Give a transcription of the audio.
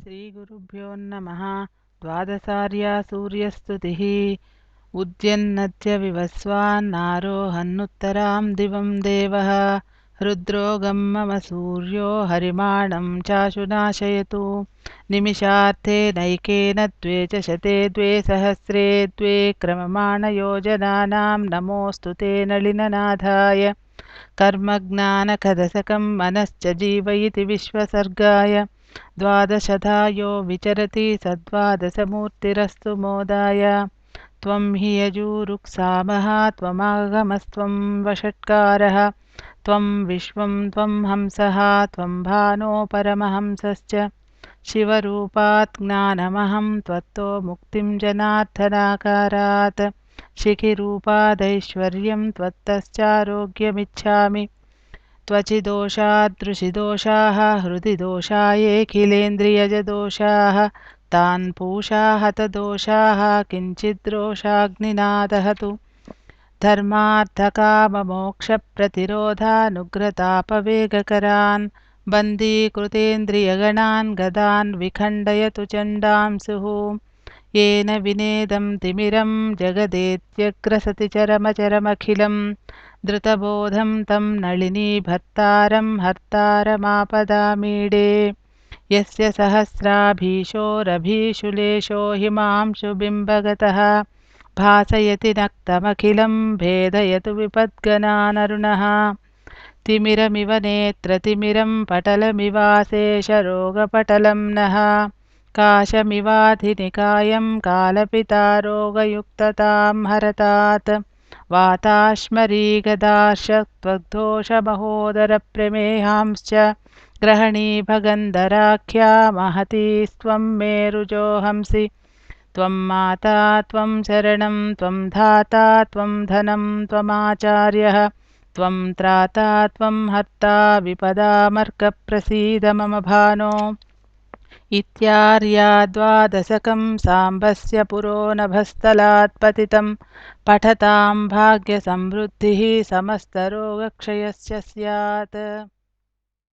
श्रीगुरुभ्यो नमः। द्वादशार्या सूर्यस्तुतिः उद्यन्नद्य विवस्वान्नारोहन्नुत्तरां दिवं देवः रुद्रो मम सूर्यो हरिमाणं चाशुनाशयतु निमिषार्थे नैकेन द्वे च शते द्वे सहस्रे द्वे क्रममाणयोजनानां नमोऽस्तु ते नलिननाथाय कर्मज्ञानकदसकं मनश्च जीवयति विश्वसर्गाय द्वादशधा यो विचरति सद्वादशमूर्तिरस्तु मोदाय त्वं हि यजुरुक्सामः त्वमागमस्त्वं वषट्कारः त्वं विश्वं त्वं हंसः त्वं भानो परमहंसश्च शिवरूपात् ज्ञानमहं त्वत्तो मुक्तिं जनार्दनाकारात् शिखिरूपादैश्वर्यं त्वत्तश्चारोग्यमिच्छामि त्वचिदोषादृशिदोषाः हृदि दोषायेऽखिलेन्द्रियजदोषाः तान् पूषा हतदोषाः किञ्चिद्रोषाग्निना दहतु धर्मार्थकाममोक्षप्रतिरोधानुग्रतापवेगकरान् बन्दीकृतेन्द्रियगणान् गदान् विखण्डयतु चण्डांसुः येन विनेदं तिमिरं जगदेत्यग्रसति चरमचरमखिलं धृतबोधं तं नलिनीभर्तारं हर्तारमापदामीडे यस्य सहस्राभीषोरभीषुलेशो हिमांशुबिम्बगतः भासयति नक्तमखिलं भेदयतु विपद्गणानरुणः तिमिरमिव नेत्रतिमिरं पटलमिवाशेषरोगपटलं नः काशमिवाधिनिकायं कालपितारोगयुक्ततां हरतात् वाताश्मरीगदार्शत्वग्दोषमहोदरप्रमेहांश्च ग्रहणीभगन्धराख्या महतीस्त्वं मेरुजोहंसि त्वं माता त्वं शरणं त्वं धाता त्वं धनं त्वमाचार्यः त्वं त्राता त्वं हर्ता विपदामर्कप्रसीद मम भानो इत्यार्या द्वादशकं साम्बस्य पुरो नभस्थलात् पतितं पठतां भाग्यसमृद्धिः समस्तरोगक्षयस्य स्यात्।